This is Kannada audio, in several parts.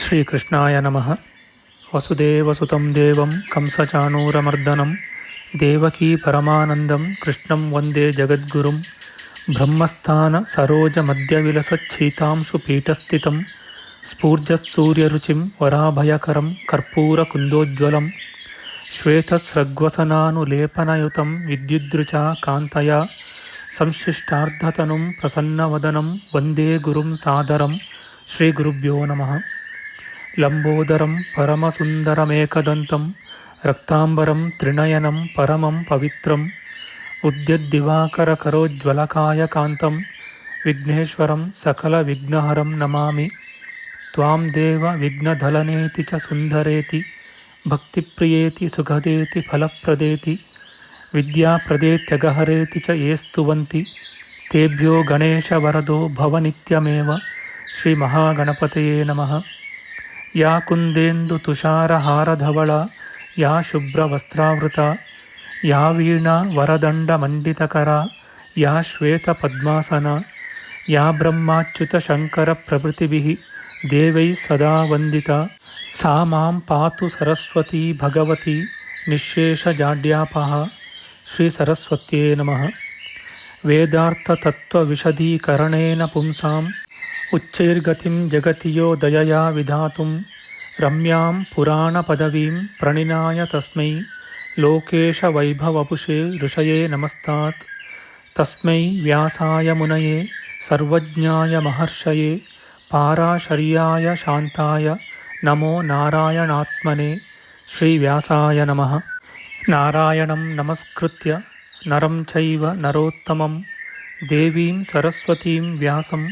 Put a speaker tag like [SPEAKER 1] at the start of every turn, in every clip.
[SPEAKER 1] ಶ್ರೀಕೃಷ್ಣಾಯ ನಮಃ. ವಸುದೇವಸುತಂ ದೇವಂ ಕಂಸಚಾಣೂರಮರ್ದನಂ ದೇವಕೀ ಪರಮಾನಂದಂ ಕೃಷ್ಣಂ ವಂದೇ ಜಗದ್ಗುರುಂ. ಬ್ರಹ್ಮಸ್ಥಾನ ಸರೋಜ ಮಧ್ಯವಿಲಸಚ್ಛೀತಾಂಶು ಪೀಠಸ್ಥಿತಂ ಸ್ಫೂರ್ಜತ್ಸೂರ್ಯರುಚಿಂ ವರಾಭಯಕರಂ ಕರ್ಪೂರಕುಂದೋಜ್ವಲಂ ಶ್ವೇತಸ್ರಗ್ವಸನಾನುಲೇಪನಯುತಂ ವಿದ್ಯುದ್ರುಚಾ ಕಾಂತಯಾ ಸಂಶ್ಲಿಷ್ಟಾರ್ಧತನುಂ ಪ್ರಸನ್ನವದನಂ ವಂದೇ ಗುರುಂ ಸಾದರಂ. ಶ್ರೀಗುರುಭ್ಯೋ ನಮಃ. ಲಂಬೋದರಂ ಪರಮಸುಂದರಮೇಕದಂತಂ ರಕ್ತಾಂಬರಂ ತ್ರಿನಯನಂ ಪರಮಂ ಪವಿತ್ರಂ ಉದ್ಯದ್ದಿವಾಕರಕರೋಜ್ವಲಕಾಯಕಾಂತಂ ವಿಘ್ನೇಶ್ವರಂ ಸಕಲವಿಘ್ನಹರಂ ನಮಾಮಿ. ತ್ವಾಂ ದೇವ ವಿಘ್ನಧಲನೇತಿ ಚ ಸುಂದರೇತಿ ಭಕ್ತಿಪ್ರಿಯೇತಿ ಸುಖದೇತಿ ಫಲಪ್ರದೇತಿ ವಿದ್ಯಾಪ್ರದೇತ್ಯಗಹರೇತಿ ಚ ಯೇ ಸ್ತುವಂತಿ ತೇಭ್ಯೋ ಗಣೇಶವರದೋ ಭವನಿತ್ಯಮೇವ. ಶ್ರೀಮಹಾಗಣಪತಯೇ ನಮಃ. ಯಾ ಕುಂದೇಂದು ತುಷಾರಹಾರಧವಳ ಯಾ ಶುಭ್ರವಸ್ತ್ರಾವೃತ ಯಾ ವೀಣಾ ವರದಂಡಮಂಡಿತಕರ ಯಾ ಶ್ವೇತಪದ್ಮಾಸನ ಯಾ ಬ್ರಹ್ಮಾಚ್ಯುತಶಂಕರಪ್ರಭೃತಿಭಿಃ ದೇವೈಃ ಸದಾ ವಂದಿತಾ ಸಾ ಮಾಂ ಪಾತು ಸರಸ್ವತೀ ಭಗವತಿ ನಿಶ್ಶೇಷಜಾಡ್ಯಾಪಃ. ಶ್ರೀ ಸರಸ್ವತ್ಯೇ ನಮಃ. ವೇದಾರ್ಥತತ್ವವಿಶದೀಕರಣೇನ ಪುಂಸಾಂ ಉಚ್ಚೈರ್ಗತಿಂ ಜಗತಿ ಯೋ ದಯಯಾ ವಿಧಾತುಂ ರಮ್ಯಾಂ ಪುರಾಣಪದವೀಂ ಪ್ರಣಿನಾಯ ತಸ್ಮೈ ಲೋಕೇಶವೈಭವಪುಷೇ ಋಷಯೇ ನಮಸ್ತಾತ್. ತಸ್ಮೈ ವ್ಯಾಸಾಯ ಮುನಯೇ ಸರ್ವಜ್ಞಾಯ ಮಹರ್ಷಯೇ ಪಾರಾಶರ್ಯಾಯ ಶಾಂತಾಯ ನಮೋ ನಾರಾಯಣಾತ್ಮನೇ. ಶ್ರೀವ್ಯಾಸಾಯ ನಮಃ. ನಾರಾಯಣಂ ನಮಸ್ಕೃತ್ಯ ನರಂ ಚೈವ ನರೋತ್ತಮಂ ದೇವೀಂ ಸರಸ್ವತೀಂ ವ್ಯಾಸಂ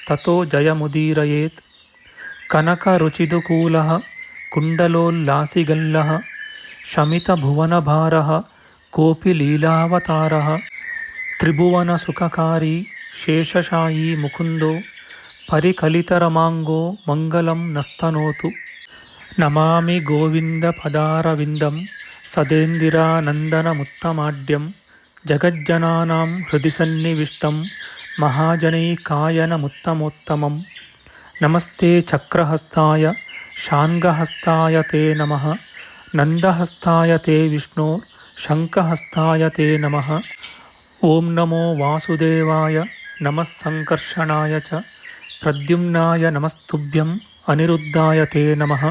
[SPEAKER 1] ತತೋ ಜಯಮುದೀರಯೇತ್. ಕನಕರುಚಿದುಕೂಲಃ ಕುಂಡಲೋಲ್ಲಾಸಿಗಲ್ಲಃ ಶಮಿತಭುವನಭಾರಃ ಕೋಪಿ ಲೀಲಾವತಾರಃ ತ್ರಿಭುವನಸುಖಕಾರಿ ಶೇಷಶಾಯೀ ಮುಕುಂದೋ ಪರಿಕಲಿತರಮಾಂಗೋ ಮಂಗಲಂ ನಸ್ತನೋತು. ನಮಾಮಿ ಗೋವಿಂದಪದಾರವಿಂದಂ ಸದೇಂದಿರಾನಂದನಮುತ್ತಮಾಡ್ಯಂ ಜಗಜ್ಜನಾನಾಂ ಹೃದಿ ಸನ್ನಿವಿಷ್ಟಂ ಮಹಾಜನೈಕಾಯನಮುತ್ತಮೋತ್ತಮಂ. ನಮಸ್ತೆ ಚಕ್ರಹಸ್ತಾಯ ಶಾಂಗಹಸ್ತಾಯ ತೇ ನಮಃ. ನಂದಹಸ್ತಾಯ ತೇ ವಿಷ್ಣೋ ಶಂಖಹಸ್ತಾಯ ತೇ ನಮಃ. ಓಂ ನಮೋ ವಾಸುದೇವಾಯ ನಮಃ ಸಂಕರ್ಷಣಾಯ ಚ ಪ್ರದ್ಯುಮ್ನಾಯ ನಮಸ್ತುಭ್ಯಂ ಅನಿರುದ್ಧಾಯ ತೇ ನಮಃ.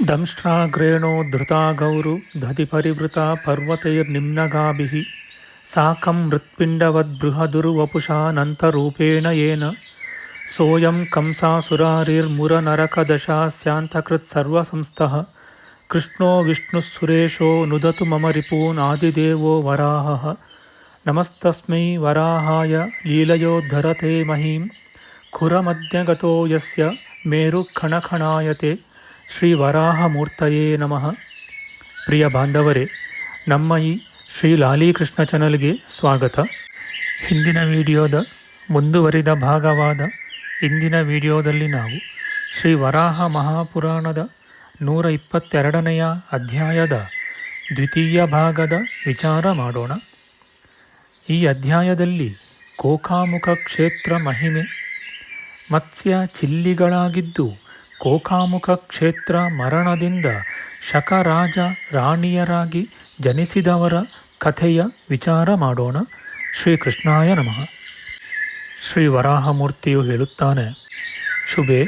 [SPEAKER 1] ದಂಷ್ಟ್ರಾಗ್ರೇಣೋ ಧೃತಾ ಗೌರು ದಧಿಪರಿವೃತಾ ಪರ್ವತೈರ್ನಿಮ್ನಗಾಭಿಃ ಸಾಕಂ ಮೃತ್ಪಿಂಡವದ್ಬೃಹದುರ್ವಪುಷಾನಂತರೂಪೇಣ ಯೇನ ಸೋಯಂ ಕಂಸಾಸುರಾರಿರ್ಮುರನರಕದಶಾಸ್ಯಾಂತಕೃತ್ಸರ್ವಸಂಸ್ಥಃ ಕೃಷ್ಣೋ ವಿಷ್ಣುಃಸುರೇಶೋ ನುದತು ಮಮ ರಿಪೂನ್ ಆದಿದೇವೋ ವರಾಹಃ. ನಮಸ್ತಸ್ಮೈ ವರಾಹಾಯ ಲೀಲಯೋದ್ಧರತೆ ಮಹೀಂ ಖುರಮಧ್ಯಗತೋ ಯಸ್ಯ ಮೇರುಖಣಖಣಾಯತೆ. ಶ್ರೀ ವರಾಹಮೂರ್ತಯೇ ನಮಃ. ಪ್ರಿಯ ಬಾಂಧವರೇ, ನಮ್ಮ ಈ ಶ್ರೀ ಲಾಲೀಕೃಷ್ಣ ಚಾನಲ್ಗೆ ಸ್ವಾಗತ. ಹಿಂದಿನ ವಿಡಿಯೋದ ಮುಂದುವರಿದ ಭಾಗವಾದ ಇಂದಿನ ವಿಡಿಯೋದಲ್ಲಿ ನಾವು ಶ್ರೀ ವರಾಹ ಮಹಾಪುರಾಣದ 122ನೆಯ ಅಧ್ಯಾಯದ ದ್ವಿತೀಯ ಭಾಗದ ವಿಚಾರ ಮಾಡೋಣ. ಈ ಅಧ್ಯಾಯದಲ್ಲಿ ಕೋಕಾಮುಖ ಕ್ಷೇತ್ರ ಮಹಿಮೆ, ಮತ್ಸ್ಯ ಚಿಲ್ಲಿಗಳಾಗಿದ್ದು ಕೋಕಾಮುಖ ಕ್ಷೇತ್ರ ಮರಣದಿಂದ ಶಕರಾಜ ರಾಣಿಯರಾಗಿ ಜನಿಸಿದವರ ಕಥೆಯ ವಿಚಾರ ಮಾಡೋಣ. ಶ್ರೀಕೃಷ್ಣಾಯ ನಮಃ. ಶ್ರೀ ವರಾಹಮೂರ್ತಿಯು ಹೇಳುತ್ತಾನೆ, ಶುಭೆ,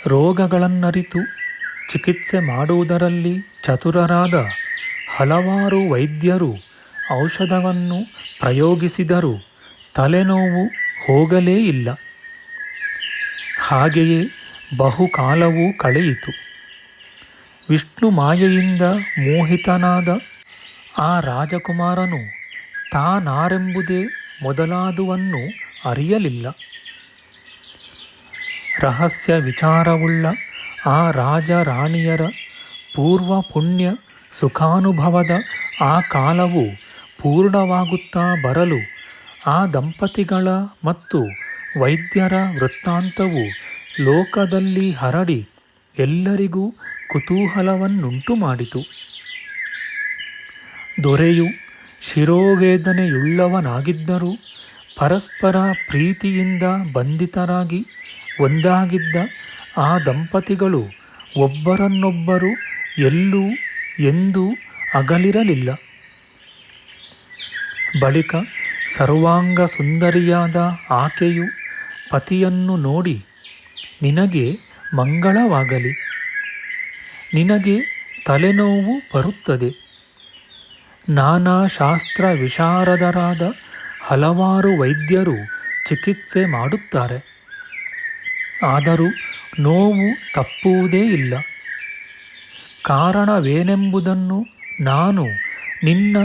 [SPEAKER 1] ರೋಗಗಳನ್ನರಿತು ಚಿಕಿತ್ಸೆ ಮಾಡುವುದರಲ್ಲಿ ಚತುರರಾದ ಹಲವಾರು ವೈದ್ಯರು ಔಷಧವನ್ನು ಪ್ರಯೋಗಿಸಿದರೂ ತಲೆನೋವು ಹೋಗಲೇ ಇಲ್ಲ. ಹಾಗೆಯೇ ಬಹುಕಾಲವೂ ಕಳೆಯಿತು. ವಿಷ್ಣು ಮಾಯೆಯಿಂದ ಮೋಹಿತನಾದ ಆ ರಾಜಕುಮಾರನು ತಾನಾರೆಂಬುದೇ ಮೊದಲಾದುವನ್ನು ಅರಿಯಲಿಲ್ಲ. ರಹಸ್ಯ ವಿಚಾರವುಳ್ಳ ಆ ರಾಜರಾಣಿಯರ ಪೂರ್ವ ಪುಣ್ಯ ಸುಖಾನುಭವದ ಆ ಕಾಲವು ಪೂರ್ಣವಾಗುತ್ತಾ ಬರಲು ಆ ದಂಪತಿಗಳ ಮತ್ತು ವೈದ್ಯರ ವೃತ್ತಾಂತವು ಲೋಕದಲ್ಲಿ ಹರಡಿ ಎಲ್ಲರಿಗೂ ಕುತೂಹಲವನ್ನುಂಟು ಮಾಡಿತು. ದೊರೆಯು ಶಿರೋವೇದನೆಯುಳ್ಳವನಾಗಿದ್ದರೂ ಪರಸ್ಪರ ಪ್ರೀತಿಯಿಂದ ಬಂಧಿತರಾಗಿ ಒಂದಾಗಿದ್ದ ಆ ದಂಪತಿಗಳು ಒಬ್ಬರನ್ನೊಬ್ಬರು ಎಲ್ಲೂ ಎಂದೂ ಅಗಲಿರಲಿಲ್ಲ. ಬಳಿಕ ಸರ್ವಾಂಗ ಸುಂದರಿಯಾದ ಆಕೆಯು ಪತಿಯನ್ನು ನೋಡಿ, ನಿನಗೆ ಮಂಗಳವಾಗಲಿ, ನಿನಗೆ ತಲೆನೋವು ಬರುತ್ತದೆ. ನಾನಾ ಶಾಸ್ತ್ರ ವಿಶಾರದರಾದ ಹಲವಾರು ವೈದ್ಯರು ಚಿಕಿತ್ಸೆ ಮಾಡುತ್ತಾರೆ, ಆದರೂ ನೋವು ತಪ್ಪುವುದೇ ಇಲ್ಲ. ಕಾರಣವೇನೆಂಬುದನ್ನು ನಾನು ನಿನ್ನ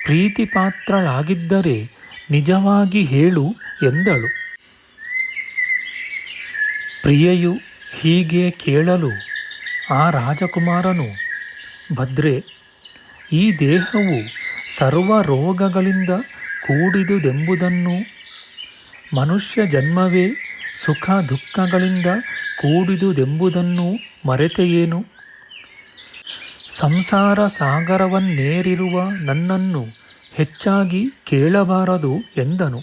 [SPEAKER 1] ಪ್ರೀತಿಪಾತ್ರಳಾಗಿದ್ದರೆ ನಿಜವಾಗಿ ಹೇಳು ಎಂದಳು. ಪ್ರಿಯೆಯು ಹೀಗೆ ಕೇಳಲು ಆ ರಾಜಕುಮಾರನು, ಭದ್ರೆ, ಈ ದೇಹವು ಸರ್ವ ರೋಗಗಳಿಂದ ಕೂಡಿದುದೆಂಬುದನ್ನು, ಮನುಷ್ಯ ಜನ್ಮವೇ ಸುಖ ದುಃಖಗಳಿಂದ ಕೂಡಿದುದೆಂಬುದನ್ನು ಮರೆತೆಯೇನು? ಸಂಸಾರ ಸಾಗರವನ್ನೇರಿರುವ ನನ್ನನ್ನು ಹೆಚ್ಚಾಗಿ ಕೇಳಬಾರದು ಎಂದನು.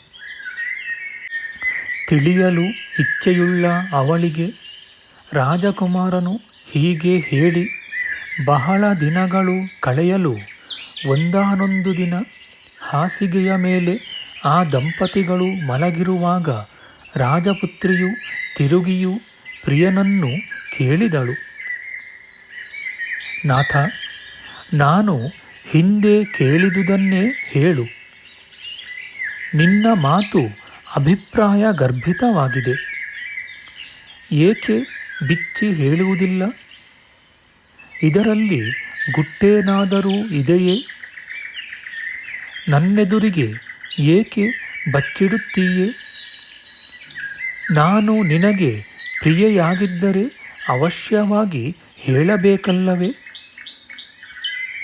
[SPEAKER 1] ತಿಳಿಯಲು ಇಚ್ಛೆಯುಳ್ಳ ಅವಳಿಗೆ ರಾಜಕುಮಾರನು ಹೀಗೆ ಹೇಳಿ ಬಹಳ ದಿನಗಳು ಕಳೆಯಲು ಒಂದಾನೊಂದು ದಿನ ಹಾಸಿಗೆಯ ಮೇಲೆ ಆ ದಂಪತಿಗಳು ಮಲಗಿರುವಾಗ ರಾಜಪುತ್ರಿಯು ತಿರುಗಿಯೂ ಪ್ರಿಯನನ್ನು ಕೇಳಿದಳು, ನಾಥ, ನಾನು ಹಿಂದೆ ಕೇಳಿದುದನ್ನೇ ಹೇಳು. ನಿನ್ನ ಮಾತು ಅಭಿಪ್ರಾಯ ಗರ್ಭಿತವಾಗಿದೆ, ಏಕೆ ಬಿಚ್ಚಿ ಹೇಳುವುದಿಲ್ಲ? ಇದರಲ್ಲಿ ಗುಟ್ಟೇನಾದರೂ ಇದೆಯೇ? ನನ್ನೆದುರಿಗೆ ಏಕೆ ಬಚ್ಚಿಡುತ್ತೀಯೇ? ನಾನು ನಿನಗೆ ಪ್ರಿಯೆಯಾಗಿದ್ದರೆ ಅವಶ್ಯವಾಗಿ ಹೇಳಬೇಕಲ್ಲವೇ?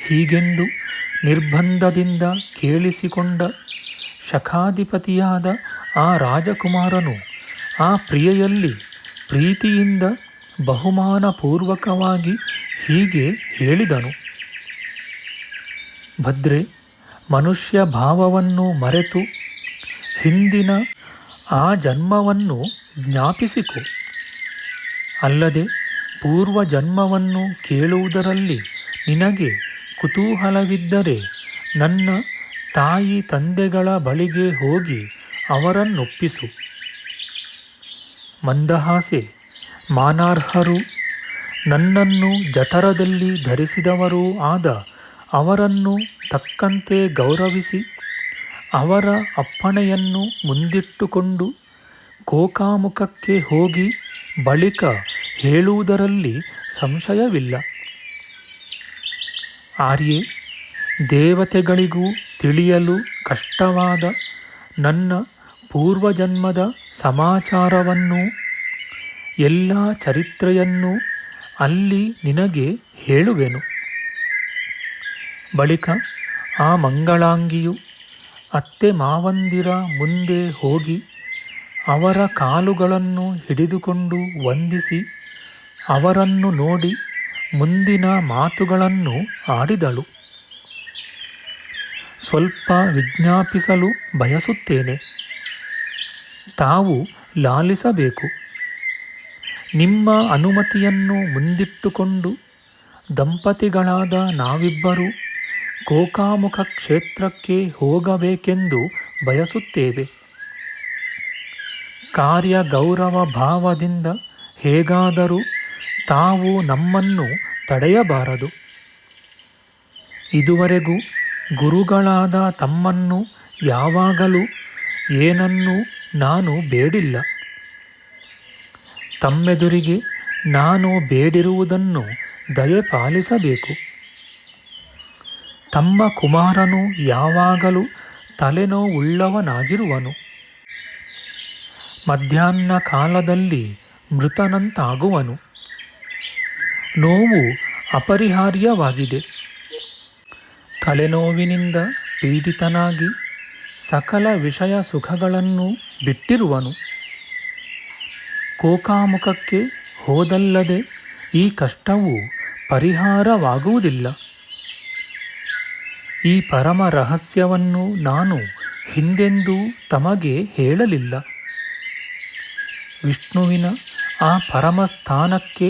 [SPEAKER 1] ಹೀಗೆಂದು ನಿರ್ಬಂಧದಿಂದ ಕೇಳಿಸಿಕೊಂಡ ಶಕಾಧಿಪತಿಯಾದ ಆ ರಾಜಕುಮಾರನು ಆ ಪ್ರಿಯೆಯಲ್ಲಿ ಪ್ರೀತಿಯಿಂದ ಬಹುಮಾನಪೂರ್ವಕವಾಗಿ ಹೀಗೆ ಹೇಳಿದನು, ಭದ್ರೆ, ಮನುಷ್ಯ ಭಾವವನ್ನು ಮರೆತು ಹಿಂದಿನ ಆ ಜನ್ಮವನ್ನು ಜ್ಞಾಪಿಸಿಕೊ. ಅಲ್ಲದೆ ಪೂರ್ವ ಜನ್ಮವನ್ನು ಕೇಳುವುದರಲ್ಲಿ ನಿನಗೆ ಕುತೂಹಲವಿದ್ದರೆ ನನ್ನ ತಾಯಿ ತಂದೆಗಳ ಬಳಿಗೆ ಹೋಗಿ ಅವರನ್ನೊಪ್ಪಿಸು. ಮಂದಹಾಸೆ, ಮಾನಾರ್ಹರೂ ನನ್ನನ್ನು ಜಠರದಲ್ಲಿ ಧರಿಸಿದವರೂ ಆದ ಅವರನ್ನು ತಕ್ಕಂತೆ ಗೌರವಿಸಿ ಅವರ ಅಪ್ಪಣೆಯನ್ನು ಮುಂದಿಟ್ಟುಕೊಂಡು ಕೋಕಾಮುಖಕ್ಕೆ ಹೋಗಿ ಬಳಿಕ ಹೇಳುವುದರಲ್ಲಿ ಸಂಶಯವಿಲ್ಲ. ಆರ್ಯೆ, ದೇವತೆಗಳಿಗೂ ತಿಳಿಯಲು ಕಷ್ಟವಾದ ನನ್ನ ಪೂರ್ವಜನ್ಮದ ಸಮಾಚಾರವನ್ನು, ಎಲ್ಲ ಚರಿತ್ರೆಯನ್ನು ಅಲ್ಲಿ ನಿನಗೆ ಹೇಳುವೆನು. ಬಳಿಕ ಆ ಮಂಗಳಾಂಗಿಯು ಅತ್ತೆ ಮಾವಂದಿರ ಮುಂದೆ ಹೋಗಿ ಅವರ ಕಾಲುಗಳನ್ನು ಹಿಡಿದುಕೊಂಡು ವಂದಿಸಿ ಅವರನ್ನು ನೋಡಿ ಮುಂದಿನ ಮಾತುಗಳನ್ನು ಆಡಿದಳು. ಸ್ವಲ್ಪ ವಿಜ್ಞಾಪಿಸಲು ಬಯಸುತ್ತೇನೆ, ತಾವು ಲಾಲಿಸಬೇಕು. ನಿಮ್ಮ ಅನುಮತಿಯನ್ನು ಮುಂದಿಟ್ಟುಕೊಂಡು ದಂಪತಿಗಳಾದ ನಾವಿಬ್ಬರೂ ಕೋಕಾಮುಖ ಕ್ಷೇತ್ರಕ್ಕೆ ಹೋಗಬೇಕೆಂದು ಬಯಸುತ್ತೇವೆ. ಕಾರ್ಯ ಗೌರವ ಭಾವದಿಂದ ಹೇಗಾದರೂ ತಾವು ನಮ್ಮನ್ನು ತಡೆಯಬಾರದು. ಇದುವರೆಗೂ ಗುರುಗಳಾದ ತಮ್ಮನ್ನು ಯಾವಾಗಲೂ ಏನನ್ನೂ ನಾನು ಬೇಡಿಲ್ಲ. ತಮ್ಮೆದುರಿಗೆ ನಾನು ಬೇಡಿರುವುದನ್ನು ದಯಪಾಲಿಸಬೇಕು. ತಮ್ಮ ಕುಮಾರನು ಯಾವಾಗಲೂ ತಲೆನೋವುಳ್ಳವನಾಗಿರುವನು. ಮಧ್ಯಾಹ್ನ ಕಾಲದಲ್ಲಿ ಮೃತನಂತಾಗುವನು. ನೋವು ಅಪರಿಹಾರ್ಯವಾಗಿದೆ. ತಲೆನೋವಿನಿಂದ ಪೀಡಿತನಾಗಿ ಸಕಲ ವಿಷಯ ಸುಖಗಳನ್ನು ಬಿಟ್ಟಿರುವನು. ಕೋಕಾಮುಖಕ್ಕೆ ಹೋದಲ್ಲದೆ ಈ ಕಷ್ಟವು ಪರಿಹಾರವಾಗುವುದಿಲ್ಲ. ಈ ಪರಮ ರಹಸ್ಯವನ್ನು ನಾನು ಹಿಂದೆಂದೂ ತಮಗೆ ಹೇಳಲಿಲ್ಲ. ವಿಷ್ಣುವಿನ ಆ ಪರಮಸ್ಥಾನಕ್ಕೆ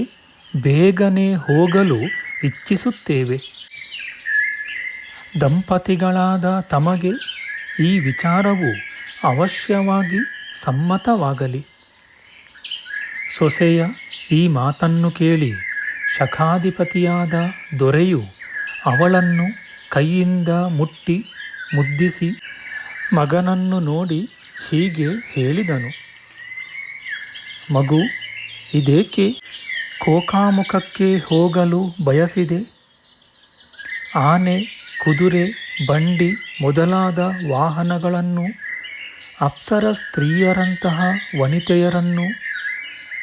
[SPEAKER 1] ಬೇಗನೆ ಹೋಗಲು ಇಚ್ಛಿಸುತ್ತೇವೆ. ದಂಪತಿಗಳಾದ ತಮಗೆ ಈ ವಿಚಾರವು ಅವಶ್ಯವಾಗಿ ಸಮ್ಮತವಾಗಲಿ. ಸೊಸೆಯ ಈ ಮಾತನ್ನು ಕೇಳಿ ಶಕಾಧಿಪತಿಯಾದ ದೊರೆಯು ಅವಳನ್ನು ಕೈಯಿಂದ ಮುಟ್ಟಿ ಮುದ್ದಿಸಿ ಮಗನನ್ನು ನೋಡಿ ಹೀಗೆ ಹೇಳಿದನು. ಮಗು, ಇದೇಕೆ ಕೋಕಾಮುಖಕ್ಕೆ ಹೋಗಲು ಬಯಸಿದೆ? ಆನೆ, ಕುದುರೆ, ಬಂಡಿ ಮೊದಲಾದ ವಾಹನಗಳನ್ನು, ಅಪ್ಸರ ಸ್ತ್ರೀಯರಂತಹ ವನಿತೆಯರನ್ನು,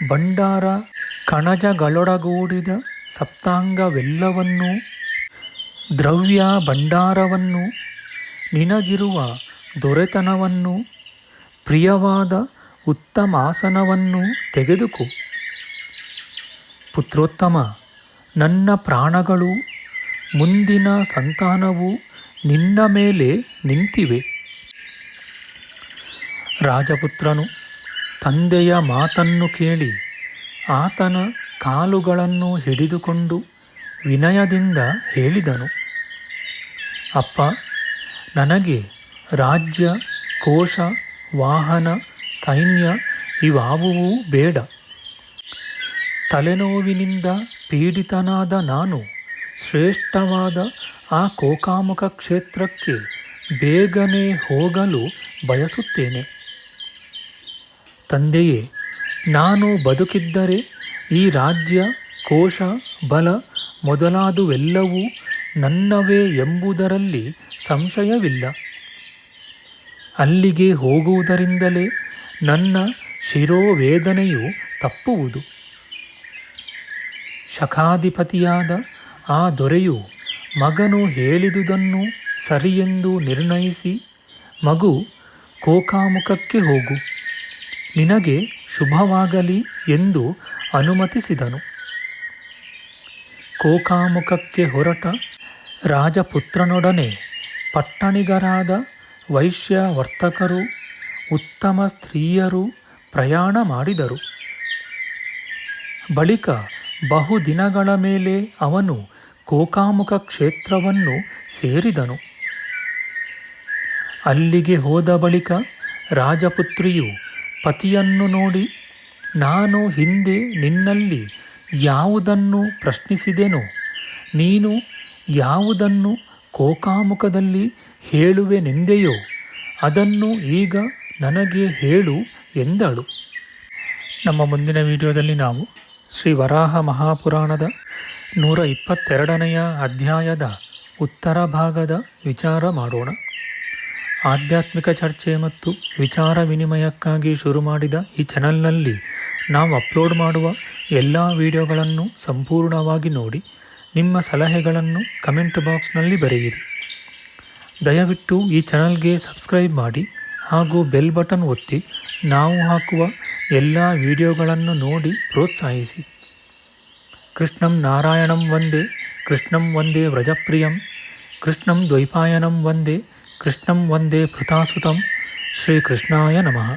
[SPEAKER 1] ಭಂಡಾರ ಕಣಜಗಳೊಡಗೂಡಿದ ಸಪ್ತಾಂಗವೆಲ್ಲವನ್ನೂ, ದ್ರವ್ಯ ಭಂಡಾರವನ್ನು, ನಿನಗಿರುವ ದೊರೆತನವನ್ನು, ಪ್ರಿಯವಾದ ಉತ್ತಮಾಸನವನ್ನು ತೆಗೆದುಕೋ. ಪುತ್ರೋತ್ತಮ, ನನ್ನ ಪ್ರಾಣಗಳು, ಮುಂದಿನ ಸಂತಾನವು ನಿನ್ನ ಮೇಲೆ ನಿಂತಿವೆ. ರಾಜಪುತ್ರನು ತಂದೆಯ ಮಾತನ್ನು ಕೇಳಿ ಆತನ ಕಾಲುಗಳನ್ನು ಹಿಡಿದುಕೊಂಡು ವಿನಯದಿಂದ ಹೇಳಿದನು. ಅಪ್ಪ, ನನಗೆ ರಾಜ್ಯ, ಕೋಶ, ವಾಹನ, ಸೈನ್ಯ ಇವಾವುವೂ ಬೇಡ. ತಲೆನೋವಿನಿಂದ ಪೀಡಿತನಾದ ನಾನು ಶ್ರೇಷ್ಠವಾದ ಆ ಕೋಕಾಮುಖ ಕ್ಷೇತ್ರಕ್ಕೆ ಬೇಗನೆ ಹೋಗಲು ಬಯಸುತ್ತೇನೆ. ತಂದೆಯೇ, ನಾನು ಬದುಕಿದ್ದರೆ ಈ ರಾಜ್ಯ, ಕೋಶ, ಬಲ ಮೊದಲಾದುವೆಲ್ಲವೂ ನನ್ನವೇ ಎಂಬುದರಲ್ಲಿ ಸಂಶಯವಿಲ್ಲ. ಅಲ್ಲಿಗೆ ಹೋಗುವುದರಿಂದಲೇ ನನ್ನ ಶಿರೋವೇದನೆಯು ತಪ್ಪುವುದು. ಶಕಾಧಿಪತಿಯಾದ ಆ ದೊರೆಯು ಮಗನು ಹೇಳಿದುದನ್ನು ಸರಿಯೆಂದು ನಿರ್ಣಯಿಸಿ, ಮಗು, ಕೋಕಾಮುಖಕ್ಕೆ ಹೋಗು, ನಿನಗೆ ಶುಭವಾಗಲಿ ಎಂದು ಅನುಮತಿಸಿದನು. ಕೋಕಾಮುಖಕ್ಕೆ ಹೊರಟ ರಾಜಪುತ್ರನೊಡನೆ ಪಟ್ಟಣಿಗರಾದ ವೈಶ್ಯ ವರ್ತಕರು, ಉತ್ತಮ ಸ್ತ್ರೀಯರು ಪ್ರಯಾಣ ಮಾಡಿದರು. ಬಳಿಕ ಬಹುದಿನಗಳ ಮೇಲೆ ಅವನು ಕೋಕಾಮುಖ ಕ್ಷೇತ್ರವನ್ನು ಸೇರಿದನು. ಅಲ್ಲಿಗೆ ಹೋದ ಬಳಿಕ ರಾಜಪುತ್ರಿಯು ಪತಿಯನ್ನು ನೋಡಿ, ನಾನು ಹಿಂದೆ ನಿನ್ನಲ್ಲಿ ಯಾವುದನ್ನು ಪ್ರಶ್ನಿಸಿದೆನೋ, ನೀನು ಯಾವುದನ್ನು ಕೋಕಾಮುಖದಲ್ಲಿ ಹೇಳುವೆನೆಂದೆಯೋ ಅದನ್ನು ಈಗ ನನಗೆ ಹೇಳು ಎಂದಳು. ನಮ್ಮ ಮುಂದಿನ ವಿಡಿಯೋದಲ್ಲಿ ನಾವು ಶ್ರೀ ವರಾಹ ಮಹಾಪುರಾಣದ 122ನೆಯ ಅಧ್ಯಾಯದ ಉತ್ತರ ಭಾಗದ ವಿಚಾರ ಮಾಡೋಣ. ಆಧ್ಯಾತ್ಮಿಕ ಚರ್ಚೆ ಮತ್ತು ವಿಚಾರ ವಿನಿಮಯಕ್ಕಾಗಿ ಶುರು ಮಾಡಿದ ಈ ಚಾನಲ್ನಲ್ಲಿ ನಾವು ಅಪ್ಲೋಡ್ ಮಾಡುವ ಎಲ್ಲ ವಿಡಿಯೋಗಳನ್ನು ಸಂಪೂರ್ಣವಾಗಿ ನೋಡಿ ನಿಮ್ಮ ಸಲಹೆಗಳನ್ನು ಕಮೆಂಟ್ ಬಾಕ್ಸ್ನಲ್ಲಿ ಬರೆಯಿರಿ. ದಯವಿಟ್ಟು ಈ ಚಾನಲ್ಗೆ ಸಬ್ಸ್ಕ್ರೈಬ್ ಮಾಡಿ ಹಾಗೂ ಬೆಲ್ ಬಟನ್ ಒತ್ತಿ ನಾವು ಹಾಕುವ ಎಲ್ಲ ವಿಡಿಯೋಗಳನ್ನು ನೋಡಿ ಪ್ರೋತ್ಸಾಹಿಸಿ. ಕೃಷ್ಣಂ ನಾರಾಯಣಂ ವಂದೇ, ಕೃಷ್ಣಂ ವಂದೇ ವ್ರಜಪ್ರಿಯಂ, ಕೃಷ್ಣಂ ದ್ವೈಪಾಯನಂ ವಂದೇ, ಕೃಷ್ಣಂ ವಂದೇ ಭೃತಾಸುತಂ. ಶ್ರೀಕೃಷ್ಣಾಯ ನಮಃ.